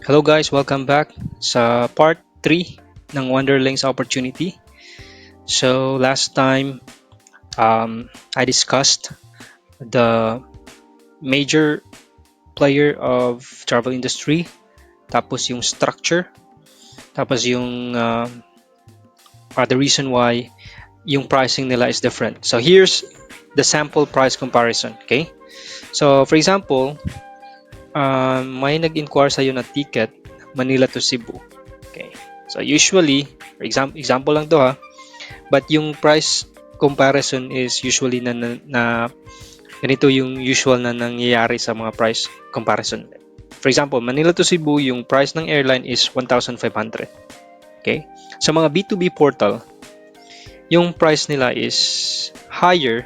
Hello guys, welcome back sa part 3 ng Wonderlings Opportunity. So last time, I discussed the major player of travel industry, tapos yung structure, tapos yung the reason why yung pricing nila is different. So here's the sample price comparison, okay? So for example, may nag-inquire sa'yo na ticket Manila to Cebu. Okay. So usually, for example lang to ha, but yung price comparison is usually na ganito yung usual na nangyayari sa mga price comparison. For example, Manila to Cebu, yung price ng airline is 1,500. Okay? Sa mga B2B portal, yung price nila is higher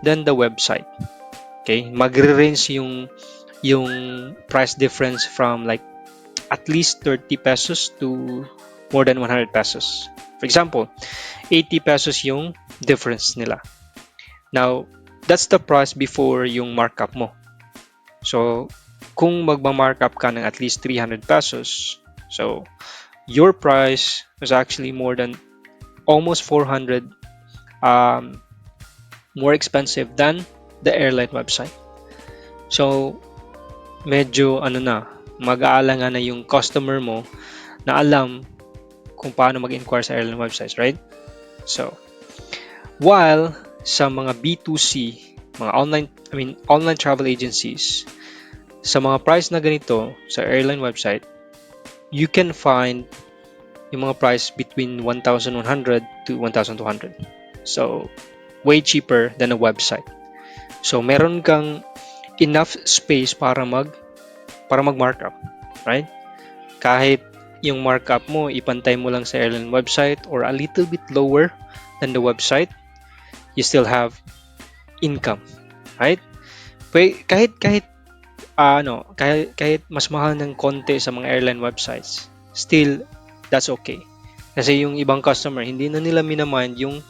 than the website. Okay? Magre-range yung price difference from like at least 30 pesos to more than 100 pesos. For example, 80 pesos yung difference nila. Now, that's the price before yung markup mo. So, kung magma-markup ka ng at least 300 pesos, so your price was actually more than almost 400 more expensive than the airline website. So, medyo mag-aalangan na yung customer mo na alam kung paano mag-inquire sa airline websites, right? So, while sa mga B2C, mga online travel agencies, sa mga price na ganito sa airline website, you can find yung mga price between 1,100 to 1,200. So, way cheaper than a website. So, meron kang enough space para mag-markup, right? Kahit yung markup mo, ipantay mo lang sa airline website or a little bit lower than the website, you still have income, right? Kahit mas mahal ng konti sa mga airline websites, still that's okay. Kasi yung ibang customer, hindi na nila minamind yung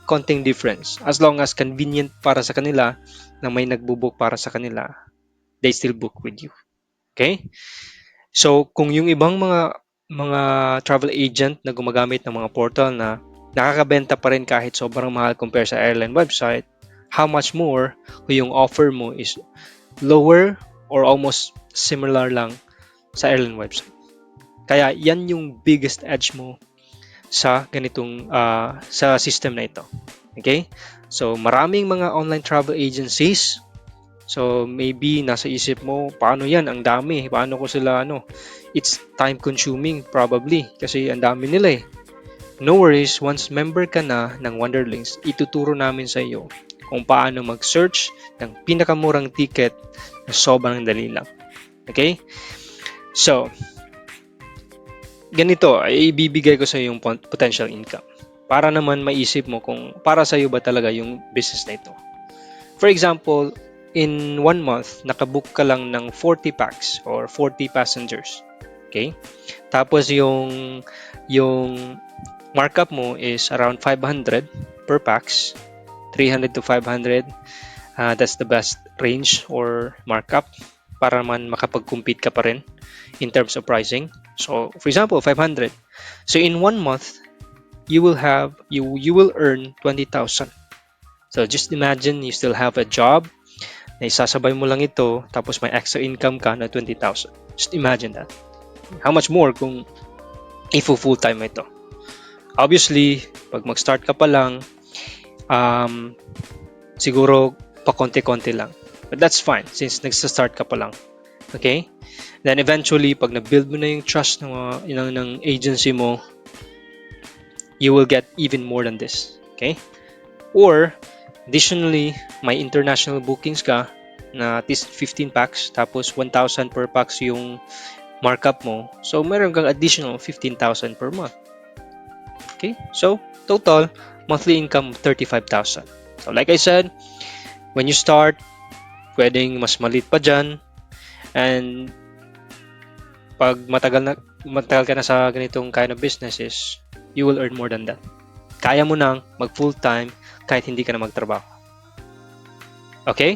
konting difference. As long as convenient para sa kanila na may nagbo-book para sa kanila, they still book with you. Okay? So, kung yung ibang mga travel agent na gumagamit ng mga portal na nakakabenta pa rin kahit sobrang mahal compare sa airline website, how much more kung yung offer mo is lower or almost similar lang sa airline website. Kaya yan yung biggest edge mo sa ganitong sa system na ito. Okay? So, maraming mga online travel agencies. So, maybe nasa isip mo, paano yan? Ang dami. Paano ko sila, It's time consuming probably kasi ang dami nila eh. No worries, once member ka na ng Wonderlinks, ituturo namin sa iyo kung paano mag-search ng pinakamurang ticket na sobrang dali lang. Okay? So, ganito, ay ibibigay ko sa iyo yung potential income. Para naman maisip mo kung para sa iyo ba talaga yung business na ito. For example, in 1 month, nakabook ka lang ng 40 packs or 40 passengers. Okay? Tapos yung markup mo is around 500 per packs, 300 to 500. That's the best range or markup para man makapag-compete ka pa rin in terms of pricing. So, for example, 500. So, in 1 month, you will earn 20,000. So, just imagine you still have a job na isasabay mo lang ito tapos may extra income ka na 20,000. Just imagine that. How much more kung full time ito? Obviously, pag mag-start ka pa lang, siguro pa konti-konti lang. But that's fine since nagsa-start ka pa lang. Okay? Then eventually, pag na-build mo na yung trust ng agency mo, you will get even more than this. Okay? Or, additionally, may international bookings ka na at least 15 packs tapos 1,000 per packs yung markup mo. So, meron kang additional 15,000 per month. Okay? So, total monthly income 35,000. So, like I said, when you start, pwedeng mas maliit pa dyan. And pag matagal ka na sa ganitong kind of businesses, you will earn more than that. Kaya mo nang mag full time kahit hindi ka na magtrabaho. Okay?